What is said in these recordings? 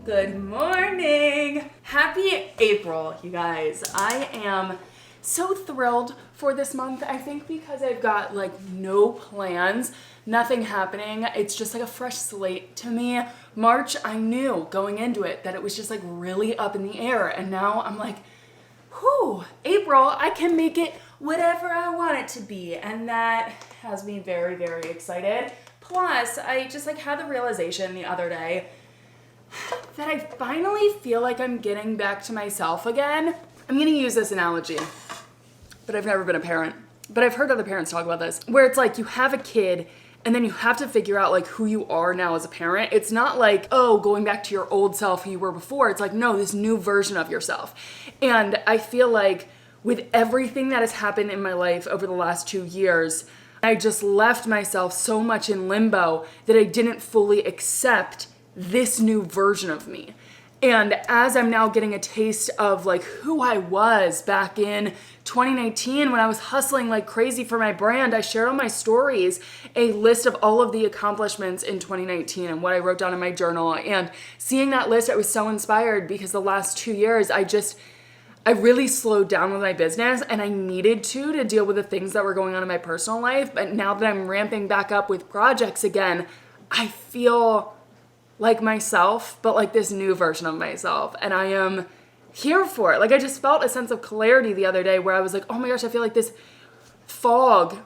Good morning! Happy April, you guys. I am so thrilled for this month. I think because I've got like no plans, nothing happening. It's just like a fresh slate to me. March, I knew going into it that it was just like really up in the air. And now I'm like, whew, April, I can make it whatever I want it to be. And that has me very, very excited. Plus, I just like had the realization the other day that I finally feel like I'm getting back to myself again. I'm gonna use this analogy, but I've never been a parent. But I've heard other parents talk about this, where it's like you have a kid and then you have to figure out like who you are now as a parent. It's not like, oh, going back to your old self who you were before. It's like, no, this new version of yourself. And I feel like with everything that has happened in my life over the last 2 years, I just left myself so much in limbo that I didn't fully accept this new version of me. And as I'm now getting a taste of like who I was back in 2019 when I was hustling like crazy for my brand, I shared on my stories a list of all of the accomplishments in 2019 and what I wrote down in my journal. And seeing that list, I was so inspired because the last 2 years, I really slowed down with my business and I needed to deal with the things that were going on in my personal life. But now that I'm ramping back up with projects again, I feel like myself, but like this new version of myself. And I am here for it. Like I just felt a sense of clarity the other day where I was like, oh my gosh, I feel like this fog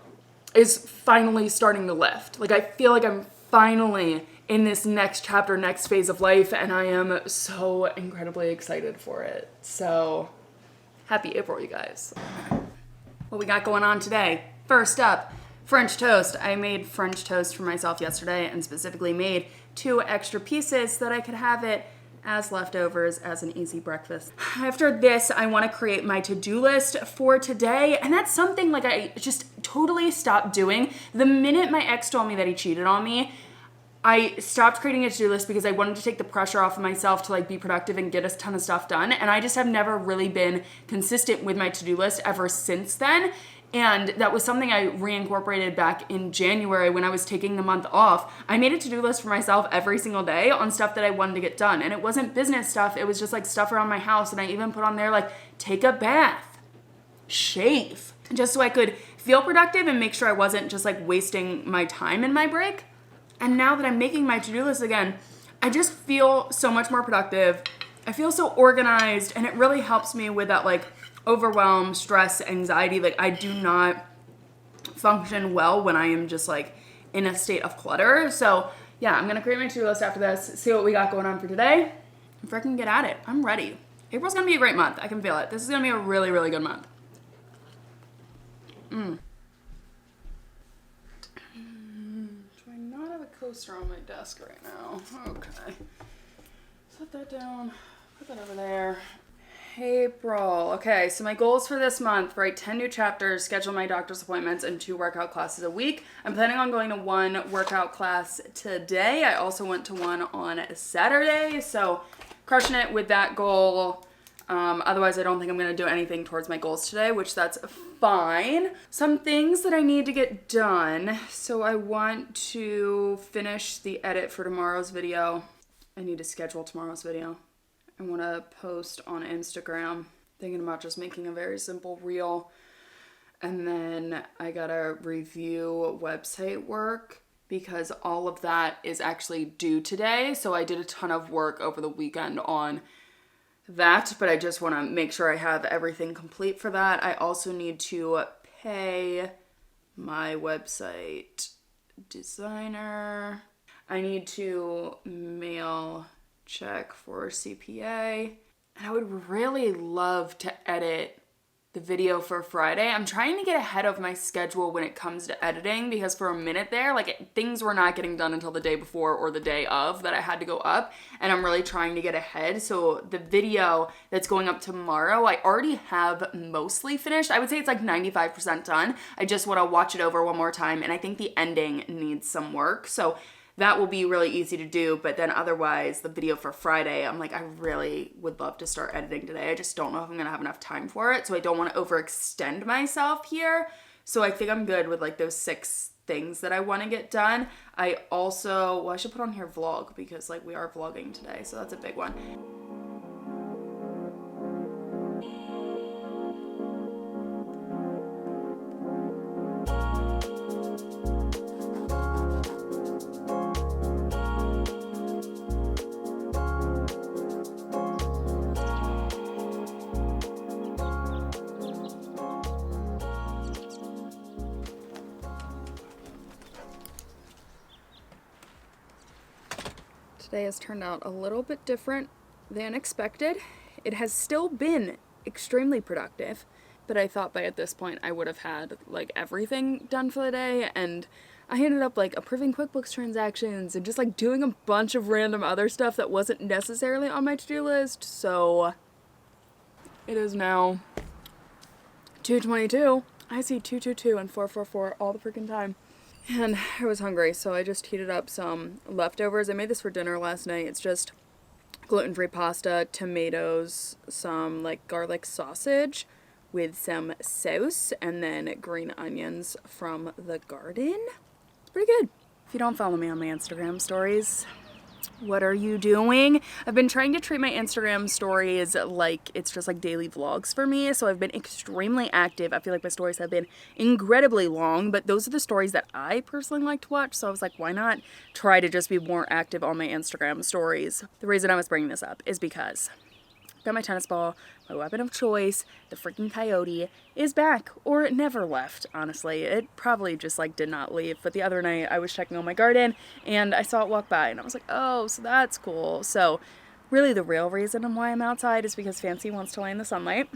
is finally starting to lift. Like I feel like I'm finally in this next chapter, next phase of life. And I am so incredibly excited for it. So happy April, you guys. What we got going on today? First up, French toast. I made French toast for myself yesterday and specifically made 2 extra pieces so that I could have it as leftovers as an easy breakfast. After this, I want to create my to-do list for today, and that's something like I just totally stopped doing. The minute my ex told me that he cheated on me, I stopped creating a to-do list because I wanted to take the pressure off of myself to like be productive and get a ton of stuff done, and I just have never really been consistent with my to-do list ever since then. And that was something I reincorporated back in January when I was taking the month off. I made a to-do list for myself every single day on stuff that I wanted to get done. And it wasn't business stuff. It was just like stuff around my house. And I even put on there like, take a bath, shave, just so I could feel productive and make sure I wasn't just like wasting my time in my break. And now that I'm making my to-do list again, I just feel so much more productive. I feel so organized, and it really helps me with that like overwhelm, stress, anxiety. Like I do not function well when I am just like in a state of clutter. So yeah, I'm gonna create my to-do list after this, see what we got going on for today, and freaking get at it. I'm ready. April's gonna be a great month. I can feel it. This is gonna be a really, really good month. Do I not have a coaster on my desk right now? Okay. Set that down, put that over there. April. Okay, so my goals for this month: write 10 new chapters, schedule my doctor's appointments, and 2 workout classes a week. I'm planning on going to 1 workout class today. I also went to one on Saturday, so crushing it with that goal. Otherwise, I don't think I'm going to do anything towards my goals today, which that's fine. Some things that I need to get done. So I want to finish the edit for tomorrow's video. I need to schedule tomorrow's video. I want to post on Instagram, thinking about just making a very simple reel. And then I gotta review website work because all of that is actually due today. So I did a ton of work over the weekend on that, but I just want to make sure I have everything complete for that. I also need to pay my website designer. I need to mail check for CPA. And I would really love to edit the video for Friday. I'm trying to get ahead of my schedule when it comes to editing, because for a minute there, like, things were not getting done until the day before or the day of that I had to go up, and I'm really trying to get ahead. So the video that's going up tomorrow, I already have mostly finished. I would say it's like 95% done. I just want to watch it over one more time, and I think the ending needs some work. So that will be really easy to do, but then otherwise, the video for Friday, I'm like, I really would love to start editing today. I just don't know if I'm gonna have enough time for it, so I don't want to overextend myself here. So I think I'm good with like those 6 things that I want to get done. I also, well, I should put on here vlog, because like we are vlogging today, so that's a big one. Today has turned out a little bit different than expected. It has still been extremely productive, but I thought by at this point I would have had like everything done for the day, and I ended up like approving QuickBooks transactions and just like doing a bunch of random other stuff that wasn't necessarily on my to-do list. So it is now 2:22. I see 222 and 444 all the freaking time. And I was hungry, so I just heated up some leftovers. I made this for dinner last night. It's just gluten-free pasta, tomatoes, some like garlic sausage with some sauce, and then green onions from the garden. It's pretty good. If you don't follow me on my Instagram stories, what are you doing? I've been trying to treat my Instagram stories like it's just like daily vlogs for me, so I've been extremely active. I feel like my stories have been incredibly long, but those are the stories that I personally like to watch, so I was like, why not try to just be more active on my Instagram stories? The reason I was bringing this up is because got my tennis ball, my weapon of choice, the freaking coyote, is back. Or it never left, honestly. It probably just like did not leave. But the other night I was checking on my garden and I saw it walk by and I was like, oh, so that's cool. So really the real reason why I'm outside is because Fancy wants to lay in the sunlight.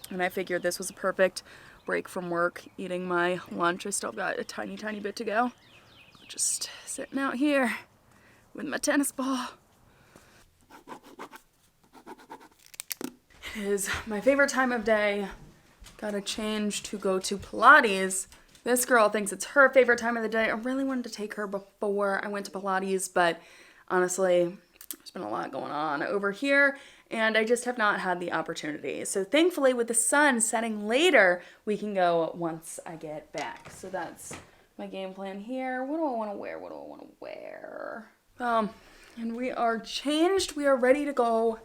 And I figured this was a perfect break from work, eating my lunch. I still got a tiny, tiny bit to go. Just sitting out here with my tennis ball. It is my favorite time of day. Gotta change to go to Pilates. This girl thinks it's her favorite time of the day. I really wanted to take her before I went to Pilates, but honestly, there's been a lot going on over here, and I just have not had the opportunity. So thankfully, with the sun setting later, we can go once I get back. So that's my game plan here. What do I want to wear? What do I want to wear? And we are changed. We are ready to go.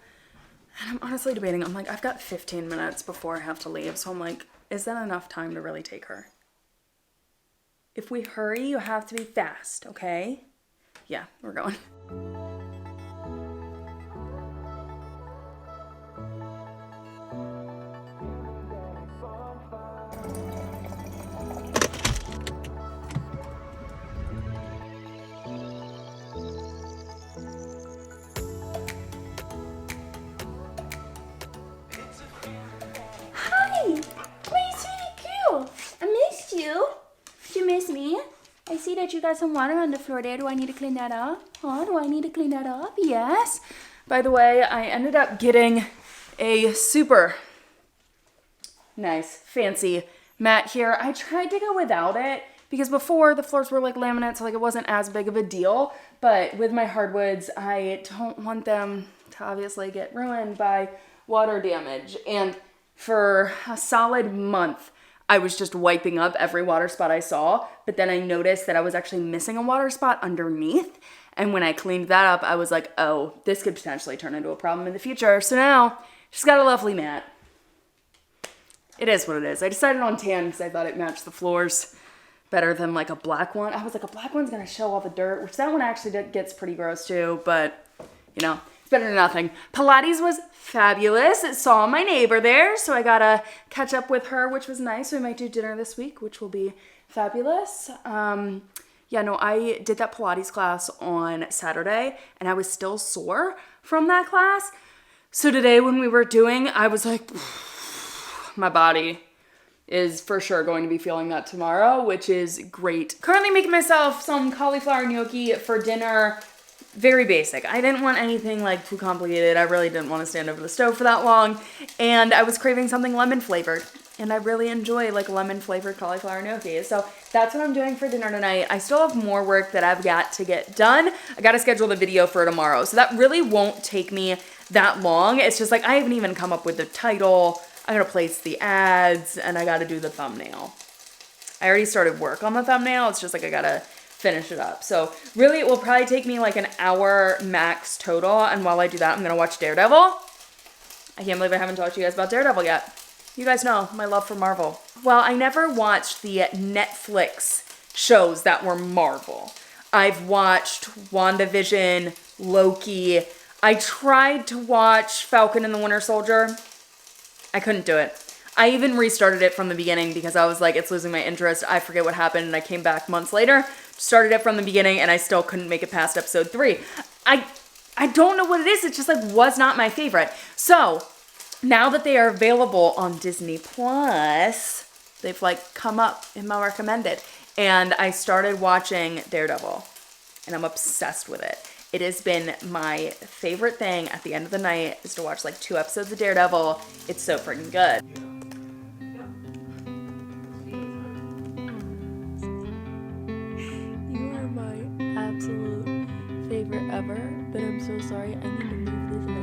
And I'm honestly debating. I'm like, I've got 15 minutes before I have to leave. So I'm like, is that enough time to really take her? If we hurry, you have to be fast, okay? Yeah, we're going. I see that you got some water on the floor there. Do I need to clean that up? Oh, do I need to clean that up? Yes. By the way, I ended up getting a super nice, fancy mat here. I tried to go without it because before the floors were like laminate, so like it wasn't as big of a deal. But with my hardwoods, I don't want them to obviously get ruined by water damage. And for a solid month, I was just wiping up every water spot I saw, but then I noticed that I was actually missing a water spot underneath. And when I cleaned that up, I was like, oh, this could potentially turn into a problem in the future. So now, she's got a lovely mat. It is what it is. I decided on tan because I thought it matched the floors better than like a black one. I was like, a black one's gonna show all the dirt, which that one actually gets pretty gross too, but you know, it's better than nothing. Pilates was fabulous. I saw my neighbor there, so I gotta catch up with her, which was nice. We might do dinner this week, which will be fabulous. Yeah, no, I did that Pilates class on Saturday, and I was still sore from that class. So today when we were doing, I was like, my body is for sure going to be feeling that tomorrow, which is great. Currently making myself some cauliflower gnocchi for dinner. Very basic. I didn't want anything like too complicated. I really didn't want to stand over the stove for that long. And I was craving something lemon flavored. And I really enjoy like lemon flavored cauliflower gnocchi. So that's what I'm doing for dinner tonight. I still have more work that I've got to get done. I got to schedule the video for tomorrow. So that really won't take me that long. It's just like I haven't even come up with the title. I got to place the ads and I got to do the thumbnail. I already started work on the thumbnail. It's just like I got to finish it up. So really it will probably take me like an hour max total. And while I do that, I'm going to watch Daredevil. I can't believe I haven't talked to you guys about Daredevil yet. You guys know my love for Marvel. Well, I never watched the Netflix shows that were Marvel. I've watched WandaVision, Loki. I tried to watch Falcon and the Winter Soldier. I couldn't do it. I even restarted it from the beginning because I was like, it's losing my interest. I forget what happened. And I came back months later, started it from the beginning, and I still couldn't make it past episode 3. I don't know what it is. It just like was not my favorite. So now that they are available on Disney Plus, they've like come up in my recommended. And I started watching Daredevil and I'm obsessed with it. It has been my favorite thing at the end of the night is to watch like 2 episodes of Daredevil. It's so freaking good. You are my absolute favorite ever, but I'm so sorry. I need to move this leg.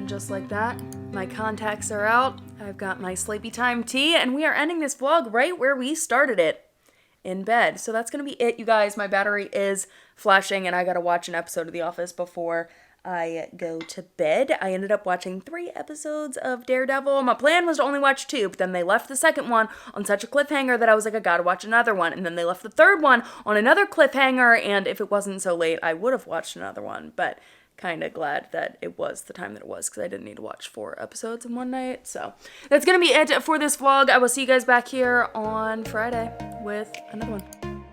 Just like that, my contacts are out. I've got my sleepy time tea, and we are ending this vlog right where we started it, in bed. So that's gonna be it, you guys. My battery is flashing, and I gotta watch an episode of The Office before I go to bed. I ended up watching 3 episodes of Daredevil. My plan was to only watch 2, but then they left the second one on such a cliffhanger that I was like, I gotta watch another one. And then they left the third one on another cliffhanger, and if it wasn't so late, I would have watched another one, but kind of glad that it was the time that it was because I didn't need to watch 4 episodes in one night. So that's going to be it for this vlog. I will see you guys back here on Friday with another one.